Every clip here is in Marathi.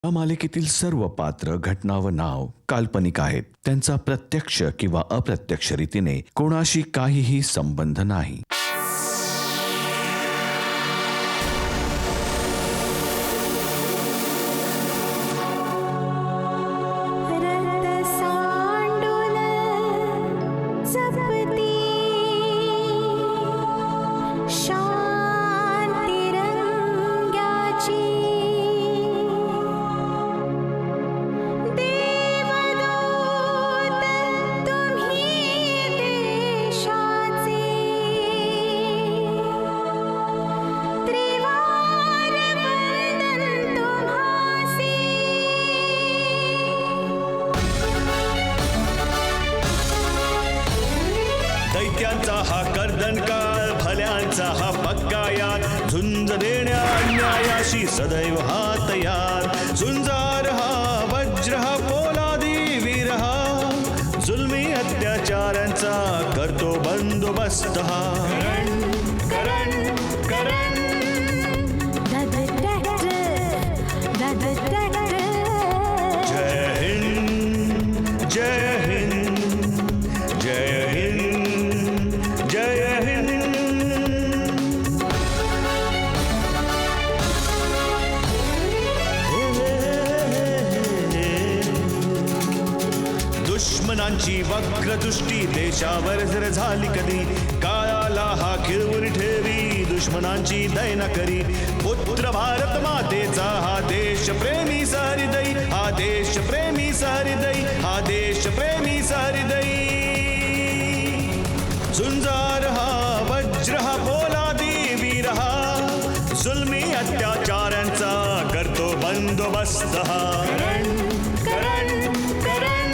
या मालिकेतील सर्व पात्र, घटना व नाव काल्पनिक आहेत. त्यांचा प्रत्यक्ष किंवा अप्रत्यक्ष रीतीने कोणाशी काहीही संबंध नाही. दैत्यांचा हा कर्दनकाळ, भल्यांचा हा पक्का यार, झुंज देण्या अन्यायाशी सदैव हा तयार. झुंजार हा वज्र हा पोलादी वीर हा, जुलमी अत्याचारांचा करतो बंदोबस्त हा. करण करण जय हिंद जय हिंद जय हिंद जय हिंद. दुश्मनांची वक्रदृष्टी देशावर जर झाली कधी, काळाला हा खिळवून ठेवी, दुश्मनांची दैना करी. पुत्र भारत मातेचा हा देश प्रेमी सहृदयी, हा देश प्रेमी सहृदयी, हा देश प्रेमी सहृदयी. झुंजार हा वज्र हा पोलादी वीर हा, जुलमी अत्याचारांचा करतो बंदोबस्त हा. करण करण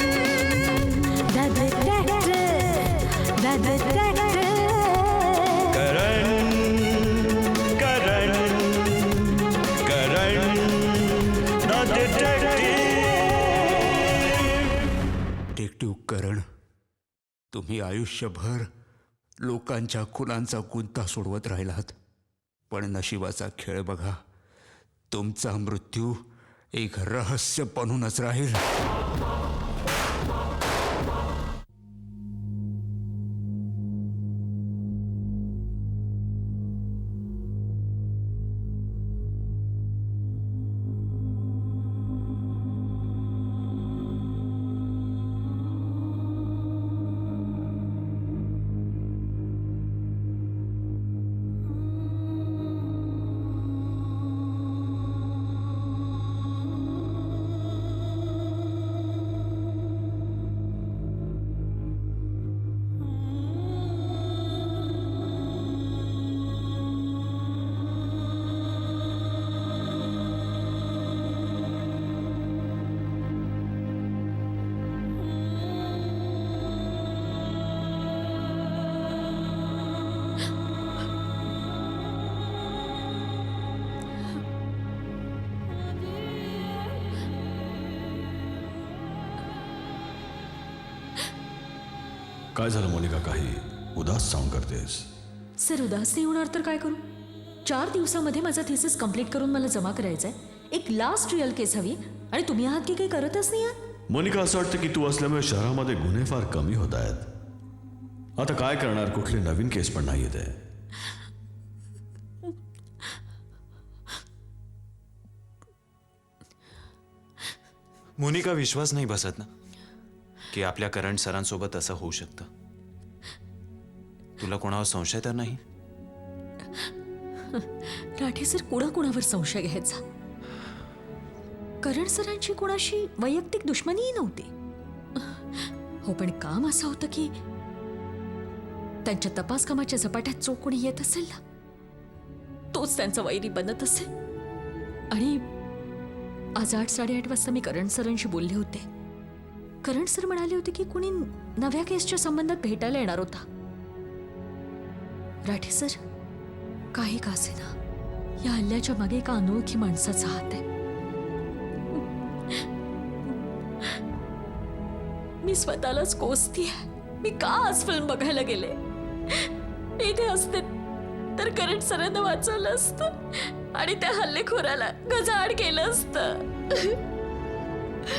डिटेक्टिव्ह करण, तुम्ही आयुष्यभर लोकांच्या खुनांचा गुंता सोडवत राहिलात, पण नशिबाचा खेळ बघा, तुमचा मृत्यू एक रहस्य बनूनच राहील. काय झालं मोनिका, काही उदास साऊंड करतेस? सर, उदास नाही होणार तर काय करू? 4 दिवसामध्ये माझा थिसिस कंप्लीट करून मला जमा करायचा आहे. एक लास्ट रिअल केस हवी आणि तुम्ही आहात की काही करतच नाही आहात. मोनिका, असं वाटतं की तू असल्यामुळे शहरामध्ये गुन्हे फार कमी होत आहेत. आता काय करणार, कुठले नवीन केस पण नाही येत आहे. मोनिका, विश्वास नाही बसत ना की आपल्या करण सरांसोबत असं होऊ शकतं. तुला कोणावर संशय तर नाही? राठे सर, कुणाकुणावर संशय घ्यायचा? करण सरांची कोणाशी वैयक्तिक दुश्मनीही नव्हती. हो, पण काम असं होतं की त्यांच्या तपास कामाच्या झपाट्यात जो कोणी येत असेल ना, तोच त्यांचा वैरी बनत असेल. आणि आज 8-8:30 वाजता मी करण सरांशी बोलले होते. करण सर म्हणाले होते की कुणी नव्या केसच्या संबंधात भेटायला येणार होता. राठे सर, काही का असेना, या हल्ल्याच्या मागे एका अनोळखी माणसाचा हात आहे. मी स्वतःलाच कोसतीये. मी का आज फिल्म बघायला गेले? इथे असते तर करण सरांना वाचवलं असतं आणि त्या हल्लेखोराला गजाआड केलं असतं.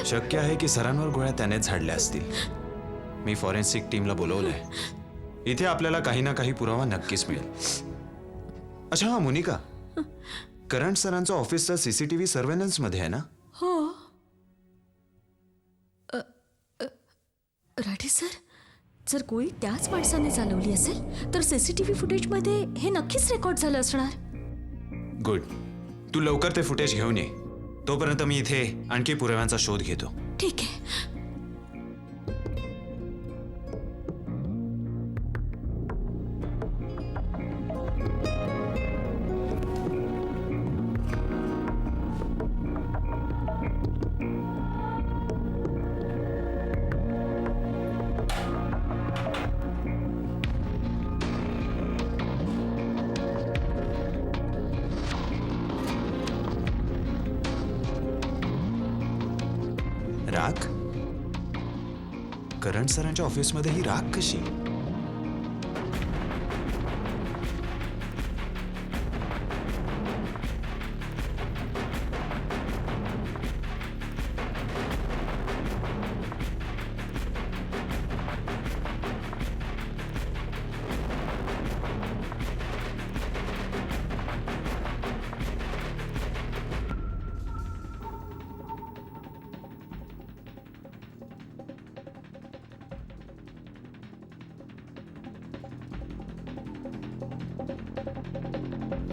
शक्य आहे की सरांवर गोळ्या त्यानेच झाडल्या असतील. मी फॉरेन्सिक टीमला बोलवलंय. इथे आपल्याला काही ना काही पुरावा नक्कीच मिळेल. अच्छा हा मोनिका, करण सरांचं ऑफिसचा सीसीटीव्ही सर्व्हेलन्स मध्ये आहे ना? हो. राठे सर, जर गोळी त्याच माणसाने चालवली असेल तर सीसीटीव्ही फुटेजमध्ये हे नक्कीच रेकॉर्ड झालं असणार. गुड. तू लवकर ते फुटेज घेऊन ये. तोपर्यंत मी इथे आणखी पुराव्यांचा शोध घेतो. ठीक आहे. राख? करण सरांच्या ऑफिसमध्ये ही राख कशी?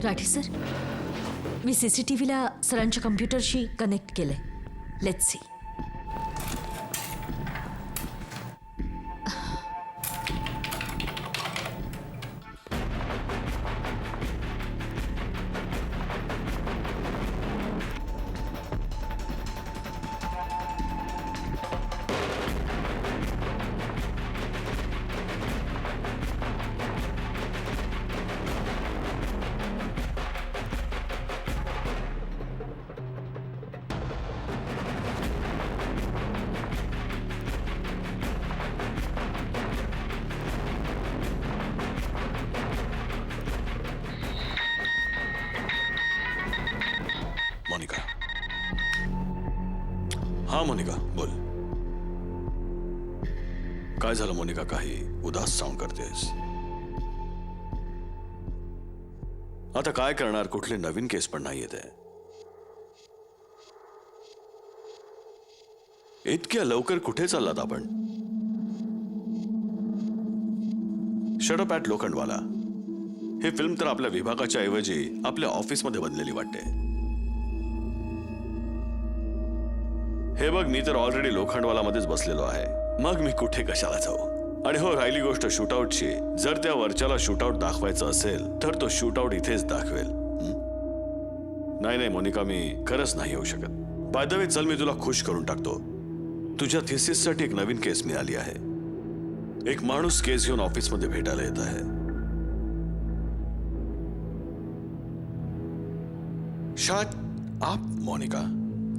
राठे सर, मी सीसीटीव्हीला सरांच्या कम्प्युटरशी कनेक्ट केलंय. Let's see. मोनिका. हा मोनिका, बोल. काय झालं मोनिका? काही उदास साऊंड करतेस. आता काय करणार? कुठले नवीन केस पण नाही येते. इतक्या लवकर कुठे चाललात आपण? Shut up at Lokhandwala. हे फिल्म तर आपल्या विभागाच्या ऐवजी आपल्या ऑफिसमध्ये बनलेली वाटते. हे बघ, मी तर ऑलरेडी लोखंडवाला मध्येच बसलेलो आहे. मग मी कुठे कशाला जाऊ? आणि हो, राहिली गोष्ट शूटआउटची. जर त्या वरच्याला शूटआउट दाखवायचं असेल तर तो शूटआउट इथेच दाखवेल. नाही नाही मोनिका, मी खरंच नाही येऊ शकत. बाय द वे, चल मी तुला खुश करून टाकतो. तुझ्या थिसिससाठी एक नवीन केस मिळाली आहे. एक माणूस केस घेऊन ऑफिसमध्ये भेटायला येत आहे. Shut up Monika.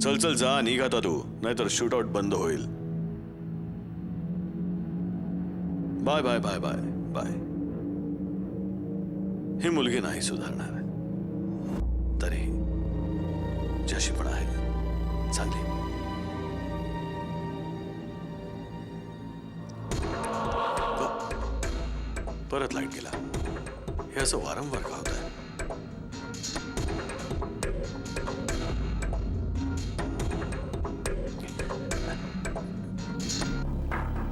चल चल जा, निघ आता तू, नाहीतर शूटआउट बंद होईल. Bye bye bye bye bye. ही मुलगी नाही सुधारणार. तरी जशी पण आहे चांगली. परत लाईट गेला. हे असं वारंवार का होत आहे?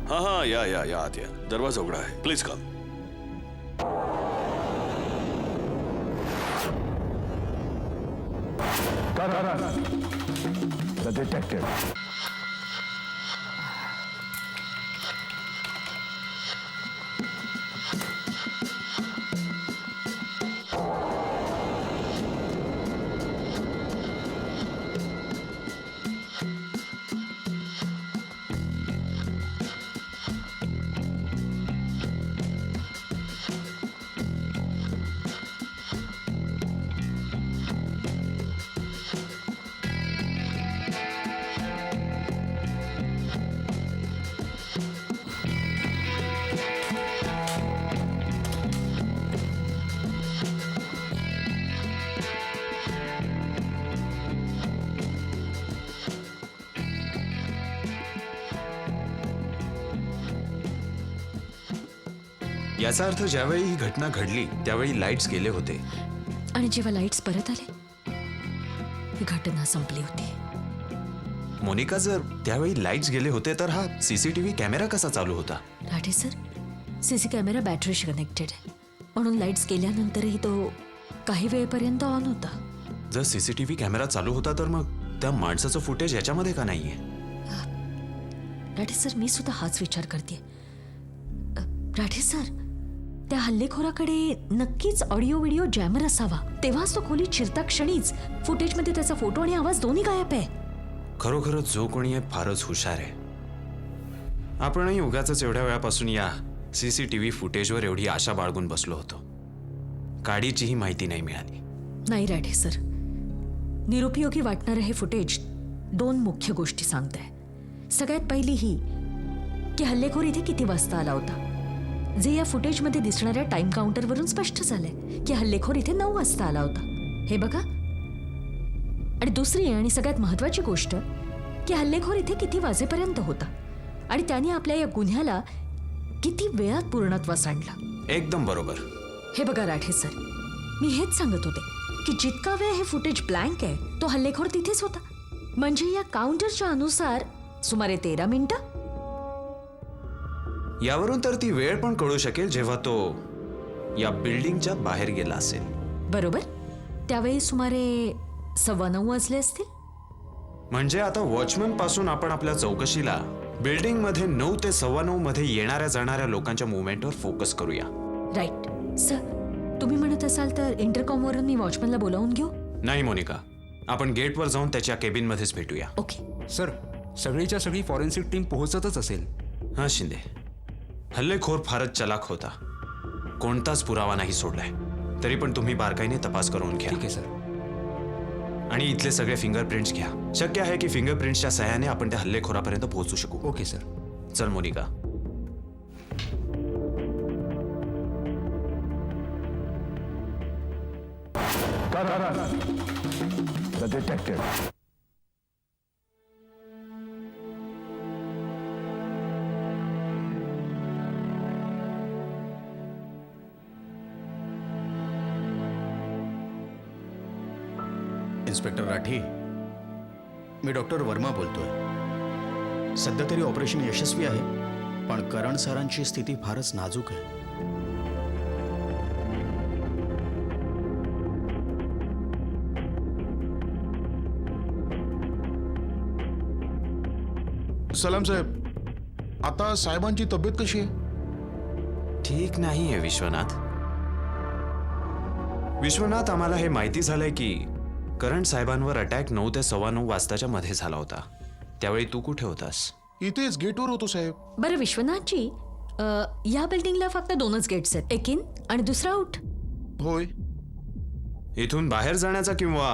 हा हा, या या या आत या. दरवाजा उघडा आहे. Please come. The detective. याचा अर्थ ज्यावेळी ही घटना घडली त्यावेळी लाईट्स गेले होते. आणि जेव्हा लाईट्स परत आले ही घटना संपली होती. मोनिका, जर त्यावेळी लाईट्स गेले होते तर हा सीसीटीव्ही कॅमेरा कसा चालू होता? राठे सर, सीसी कॅमेरा बॅटरीशी कनेक्टेड आहे, म्हणून लाईट्स गेल्यानंतरही तो काही वेळेपर्यंत ऑन होता. जर सीसीटीव्ही कॅमेरा चालू होता तर मग त्या माणसाचं फुटेज याच्यामध्ये का नाहीये? राठे सर, मी सुद्धा हाच विचार करते. राठे सर, त्या हल्लेखोराकडे नक्कीच ऑडिओ व्हिडिओ जॅमर असावा. तेव्हाच तो खोली चिरता क्षणीच फुटेजमध्ये त्याचा फोटो आणि आवाज दोन्ही गायब आहे. खरोखरच जो कोणी आहे फारच हुशार आहे. आपणही उगाचच एवढ्या वेळापासून या सीसीटीव्ही फुटेजवर एवढी आशा बाळगून बसलो होतो. काडीचीही माहिती नाही मिळाली. नाही राठे सर, निरुपयोगी वाटणारं हे फुटेज 2 मुख्य गोष्टी सांगतंय. सगळ्यात पहिली ही की हल्लेखोर इथे किती वाजता आला होता, जे या फुटेजमध्ये दिसणाऱ्या टाइम काउंटरवरून स्पष्ट झालंय की हल्लेखोर इथे 9 वाजता आला होता. हे बघा. आणि दुसरी आणि सगळ्यात महत्वाची गोष्ट की हल्लेखोर इथे किती वाजेपर्यंत होता आणि त्याने आपल्या या गुन्ह्याला किती वेळात पूर्णत्वास आणलं. एकदम बरोबर. हे बघा राठे सर, मी हेच सांगत होते की जितका वेळ हे फुटेज ब्लँक आहे तो हल्लेखोर तिथेच होता. म्हणजे या काउंटरच्या अनुसार सुमारे 13 मिनिटं. यावरून तर ती वेळ पण कळू शकेल जेव्हा तो या बिल्डिंगच्या बाहेर गेला असेल. बरोबर. त्यावेळी सुमारे 9:15 वाजले असतील. म्हणजे आता वॉचमन पासून आपण आपल्या चौकशीला बिल्डिंग मध्ये 9 ते 9:15 मध्ये येणाऱ्या जाणाऱ्या लोकांच्या मुवमेंटवर फोकस करूया. राईट सर, तुम्ही म्हणत असाल तर इंटरकॉमवरून मी वॉचमनला बोलावून घेऊ. नाही मोनिका, आपण गेटवर जाऊन त्याच्या केबिन मध्येच भेटूया. ओके सर, सगळीच्या सगळी फॉरेन्सिक टीम पोहोचतच असेल. हा शिंदे, हल्लेखोर फारच चलाख होता. कोणताच पुरावा नाही सोडलाय. तरी पण तुम्ही बारकाईने तपास करून घ्या. ठीक आहे सर. आणि इथले सगळे फिंगरप्रिंट्स घ्या. शक्य आहे की फिंगरप्रिंट्सच्या सहाय्याने आपण त्या हल्लेखोरापर्यंत पोहोचू शकू. Okay sir. चल Monika. The detective. Inspector Rathi, मी डॉक्टर वर्मा बोलतोय. सध्या तरी ऑपरेशन यशस्वी आहे, पण करण सरांची स्थिती फारच नाजूक आहे. सलाम साहेब, आता साहेबांची तब्येत कशी आहे? ठीक नाहीये विश्वनाथ. विश्वनाथ, आम्हाला हे माहिती झालंय की करण साहेबांवर अटॅक 9 ते 9:15 वाजताच्या मध्ये झाला होता. त्यावेळी तू कुठे होतास? इथेच गेटवर होतो साहेब. बरं विश्वनाथजी, या बिल्डिंगला फक्त 2च गेट्स आहेत, एक इन आणि दुसरा आउट. होय. इथून बाहेर जाण्याचा किंवा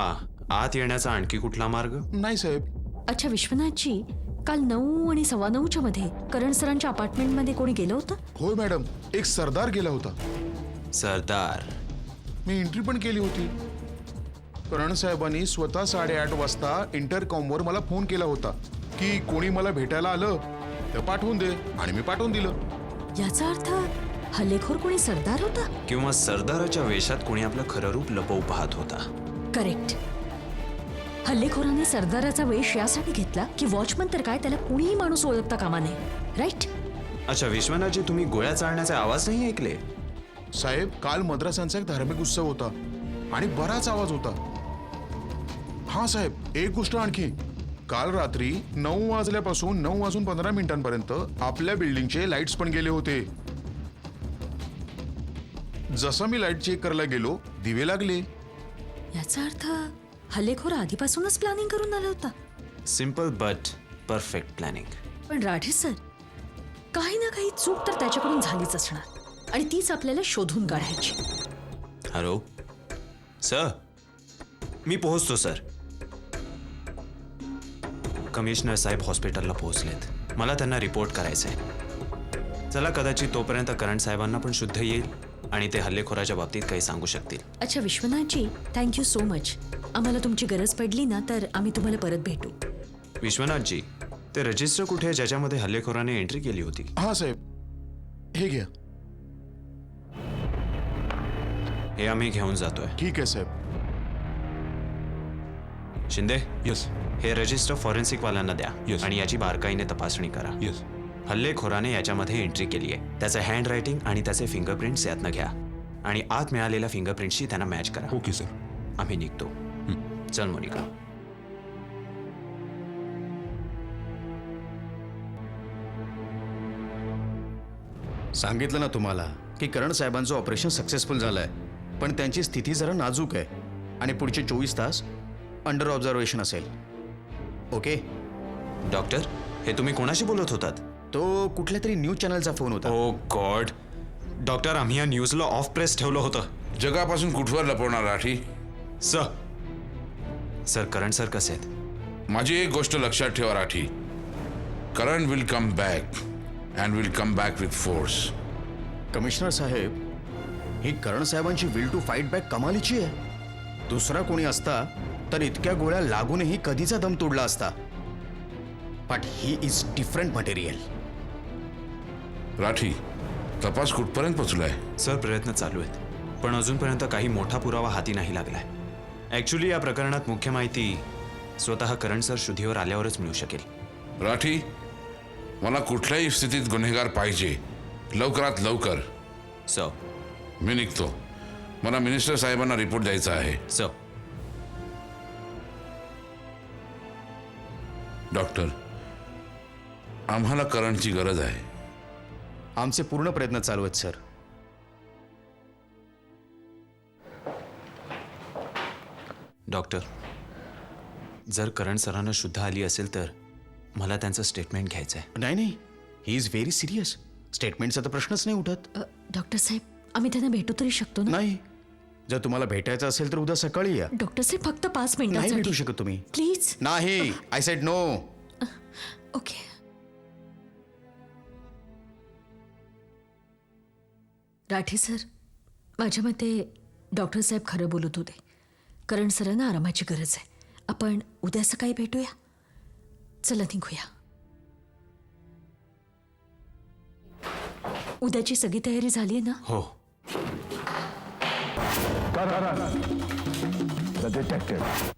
आत येण्याचा आणखी कुठला मार्ग? नाही साहेब. अच्छा विश्वनाथजी, काल 9 आणि 9:15च्या मध्ये करण सरांच्या अपार्टमेंटमध्ये कोणी गेलं होतं? होय मॅडम, एक सरदार गेला होता. सरदार? मी एंट्री पण केली होती. करण साहेबांनी स्वतः 8:30 वाजता इंटरकॉमवर मला फोन केला होता की कोणी मला भेटायला आलं तर पाठवून दे, आणि मी पाठवून दिलं. याचा अर्थ हल्लेखोर कोणी सरदार होता? किंवा सरदाराच्या वेशात कोणी आपलं खरं रूप लपवू पाहत होता. करेक्ट. हल्लेखोराने सरदाराचा वेश यासाठी घेतला की वॉचमन तर काय, त्याला कुणीही माणूस ओळखता कामा नये. राईट. अच्छा विश्वनाथजी, तुम्ही गोळ्या चालण्याचे आवाज नाही ऐकले? साहेब, काल मद्रासांचा एक धार्मिक उत्सव होता आणि बराच आवाज होता. हा साहेब, एक गोष्ट आणखी. काल रात्री 9 वाजल्यापासून 9:15 आपल्या बिल्डिंगचे लाईट्स पण गेले होते. जसं मी लाईट चेक करायला गेलो, दिवे लागले. याचा अर्थ हल्लेखोर आधीपासूनच प्लॅनिंग करून आला होता. Simple but perfect planning. पण राठे सर, काही ना काही चूक तर त्याच्याकडून झालीच असणार आणि तीच आपल्याला शोधून काढायची. हॅलो सर, मी पोहोचतो सर. कमिशनर साहेब हॉस्पिटलला पोहोचलेत. मला त्यांना रिपोर्ट करायचंय. चला, कदाचित तोपर्यंत करण साहेबांना पण शुद्ध येईल आणि ते हल्लेखोराच्या बाबतीत काही सांगू शकतील. अच्छा विश्वनाथजी, थँक्यू सो मच. आम्हाला तुमची गरज पडली ना तर आम्ही तुम्हाला परत भेटू. विश्वनाथजी, ते रजिस्टर कुठे आहे ज्याच्यामध्ये हल्लेखोराने एंट्री केली होती? हा साहेब, हे घ्या. हे आम्ही घेऊन जातोय. ठीक आहे साहेब. शिंदे, येस हे रजिस्टर फॉरेन्सिक वाल्यांना द्या Yes. आणि याची बारकाईने तपासणी करा. येस हल्लेखोराने याच्यामध्ये एंट्री केली आहे. त्याचं हँड रायटिंग आणि त्याचे फिंगरप्रिंट्स यातनं घ्या आणि आत मिळालेल्या फिंगरप्रिंट्सशी त्यांना मॅच करा. Okay sir. आम्ही निघतो. चल मोनिका. सांगितलं ना तुम्हाला की करण साहेबांचं ऑपरेशन सक्सेसफुल झालंय, पण त्यांची स्थिती जरा नाजूक आहे आणि पुढचे 24 तास अंडर ऑब्झर्वेशन असेल. ओके. डॉक्टर, हे तुम्ही कोणाशी बोलत होतात? तो कुठल्या तरी न्यूज चॅनलचा फोन होता. ओ गॉड. डॉक्टर, आम्ही या न्यूजला ऑफ प्रेस ठेवलं होतं. जगापासून कुठवर लपवणार राठी? सर करण सर कसे आहेत? माझी एक गोष्ट लक्षात ठेवा Rathi. Karan will come back and will come back with force. Commissioner साहेब, ही करण साहेबांची विल टू फाईट बॅक कमालीची आहे. दुसरा कोणी असता तर इतक्या गोळ्या लागूनही कधीचा दम तोडला असता. But he is different material. Rathi, तपास कुठपर्यंत पोचलाय? सर, प्रयत्न चालू आहेत, पण अजूनपर्यंत काही मोठा पुरावा हाती नाही लागलाय. ॲक्च्युली या प्रकरणात मुख्य माहिती स्वतः करण सर शुद्धीवर आल्यावरच मिळू शकेल. राठी, मला कुठल्याही स्थितीत गुन्हेगार पाहिजे, लवकरात लवकर. सर. मी निघतो. मला मिनिस्टर साहेबांना रिपोर्ट द्यायचा आहे. सर. डॉक्टर, आम्हाला करणची गरज आहे. आमचे पूर्ण प्रयत्न चालू आहेत सर. डॉक्टर, जर करण सरांना शुद्ध आली असेल तर मला त्यांचं स्टेटमेंट घ्यायचं आहे. नाही, ही इज व्हेरी सिरियस. स्टेटमेंटचा तर प्रश्नच नाही उठत. डॉक्टर साहेब, आम्ही त्यांना भेटू तरी शकतो ना? नाही, जर तुम्हाला भेटायचं असेल तर उद्या सकाळी या. डॉक्टर साहेब, फक्त 5 नाही भेटू मिनिटांसाठी शकत तुम्ही. प्लीज. नाही, I said no. Okay. Rathi sir, माझ्या मते डॉक्टर साहेब खरं बोलत होते. करण सरांना आरामाची गरज आहे. आपण उद्या सकाळी भेटूया. चला निघूया. उद्याची सगळी तयारी झाली आहे ना? हो. The detective.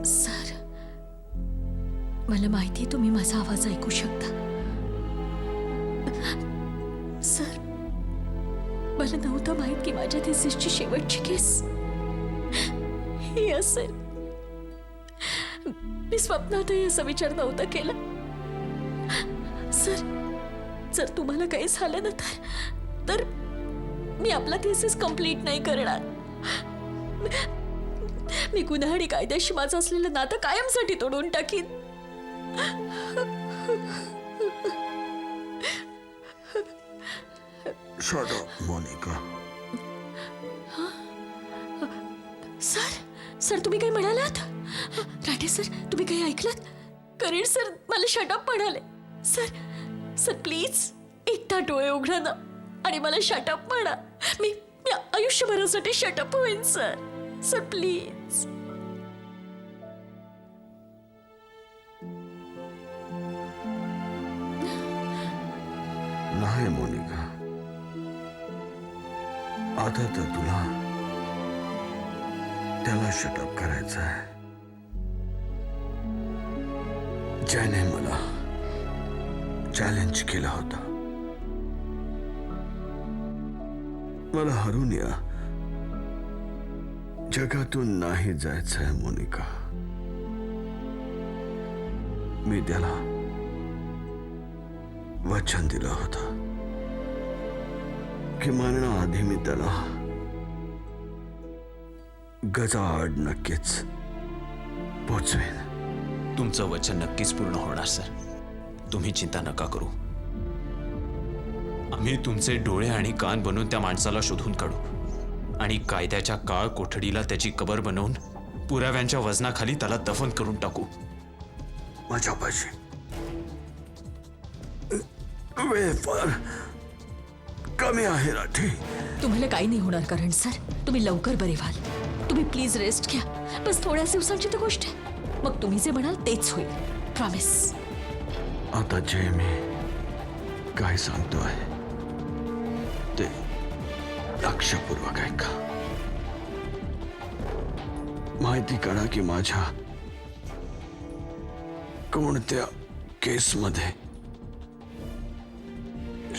सर, मला माहिती आहे तुम्ही माझा आवाज ऐकू शकता. सर, मला नव्हतं माहित की माझ्या थिसिसची शेवटची केस ही असेल. मी स्वप्नातही असा विचार नव्हता केला. सर, जर तुम्हाला काही झालं ना तर मी आपला थिसिस कंप्लीट नाही करणार. मी गुन्हा आणि कायद्याशी माझं असलेलं नातं कायमसाठी तोडून टाकीन. Shut up, Monica. सर तुम्ही काही म्हणालात? राठे सर, तुम्ही काही ऐकलात? करण सर मला शटअप म्हणाले. सर प्लीज एकदा डोळे उघडा ना आणि मला शटअप म्हणा. मी आयुष्यभरासाठी शटअप होईन सर प्लीज. नाही मोनिका, आता तर तुला त्याला शटअप करायचं आहे. ज्याने मला चॅलेंज केला होता. मला हरून या जगातून नाही जायचंय मोनिका. मी त्याला वचन दिलं होतं की मरणाआधी मी त्याला गजाआड नक्कीच पोचवेन. तुमचं वचन नक्कीच पूर्ण होणार सर. तुम्ही चिंता नका करू. आम्ही तुमचे डोळे आणि कान बनवून त्या माणसाला शोधून काढू आणि कायद्याच्या काळ कोठडीला त्याची कबर बनवून पुराव्यांच्या वजनाखाली त्याला दफन करून टाकू. माझ्यापाशी वेळ फार कमी आहे राठी. तुम्हाला काही नाही होणार करण सर. तुम्ही लवकर बरे व्हाल. तुम्ही प्लीज रेस्ट घ्या. बस थोड्याच दिवसांची तर गोष्ट आहे. मग तुम्ही जे म्हणाल तेच होईल. प्रॉमिस. आता जे मी काय सांगतो आहे ते लक्षपूर्वक ऐका. माहिती काढा की माझ्या कोणत्या केसमध्ये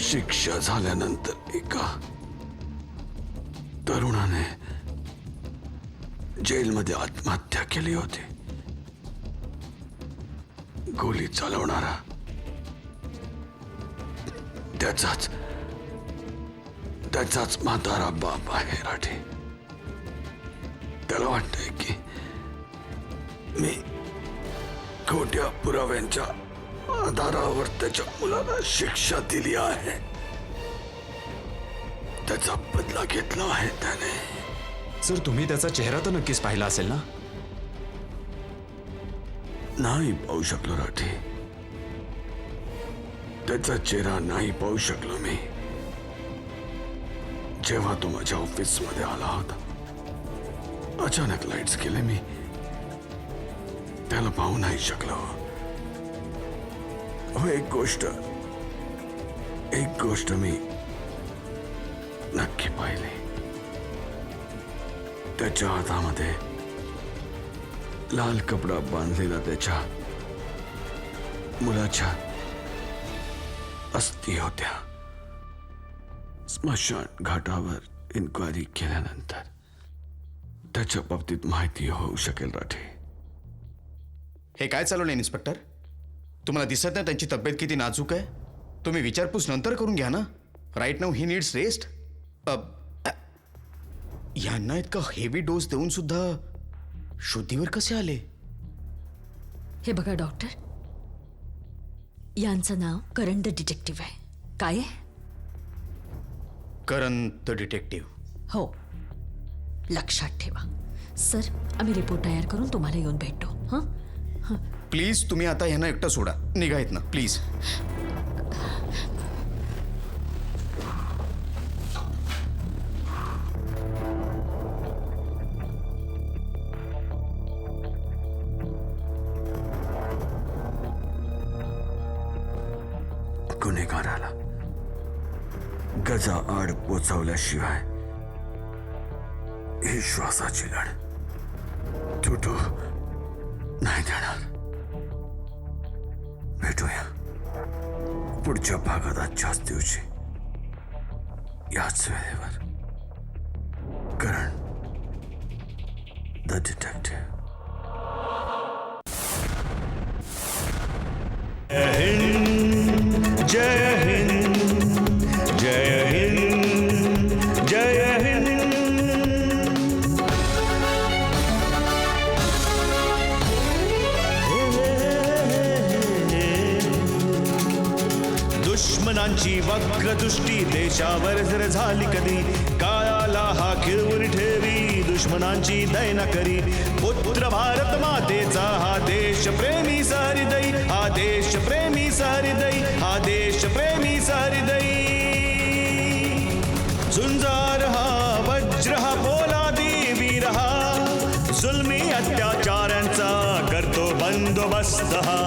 शिक्षा झाल्यानंतर एका तरुणाने जेलमध्ये आत्महत्या केली होती. गोली चालवणारा त्याचाच म्हातारा बाप आहे राठी. त्याला वाटतंय की मी खोट्या पुराव्यांच्या आधारावर त्याच्या मुलाला शिक्षा दिली आहे. त्याचा बदला घेतला आहे त्याने. सर तुम्ही त्याचा चेहरा तर नक्कीच पाहिला असेल ना. नाही पाहू शकलो राठी. त्याचा चेहरा नाही पाहू शकलो मी. जेव्हा तो माझ्या ऑफिस मध्ये आला होता अचानक लाईट्स गेले. मी त्याला पाहू नाही शकलो. हो, एक गोष्ट मी नक्की पाहिली. त्याच्या हातामध्ये लाल कपडा बांधलेला त्याच्या मुलाच्या अस्थी होत्या. स्मशान घाटावर इन्क्वायरी केल्यानंतर त्याच्या बाबतीत माहिती होऊ शकेल राठी. हे काय चालवलं इन्स्पेक्टर? तुम्हाला दिसत नाही त्यांची तब्येत किती नाजूक आहे? तुम्ही विचारपूस नंतर करून घ्या ना. Right now he needs rest. यांना इतका हेवी डोस देऊन सुद्धा शुद्धीवर कसे आले? हे बघा डॉक्टर, यांचं नाव करण द डिटेक्टिव्ह आहे. काय आहे? करण द डिटेक्टिव्ह. हो, लक्षात ठेवा. सर, आम्ही रिपोर्ट तयार करून तुम्हाला येऊन भेटतो. हां, प्लीज तुम्ही आता ह्यांना एकटं सोडा. निघा ना प्लीज. गुन्हेगाराला गजाआड पोचवल्याशिवाय ही श्वासाची लढ तुटू नाही देणार. भेटूया पुढच्या भागात आजच्याच दिवशी याच वेळेवर. करण द डिटेक्टिव्ह. जय हिंद, जय हिंद, जय हिंद. दुश्मनांची वक्रदृष्टी देशावर जर झाली कधी, काळाला हा खिळवून ठेवी दुश्मनांची दैना करी. पुत्र भारत मातेचा हा देश प्रेमी सहृदयी, हा देश प्रेमी सहृदयी, हा देश प्रेमी सहृदयी. झुंजार हा वज्र हा पोलादी वीर हा, जुलमी अत्याचारांचा करतो बंदोबस्त हा.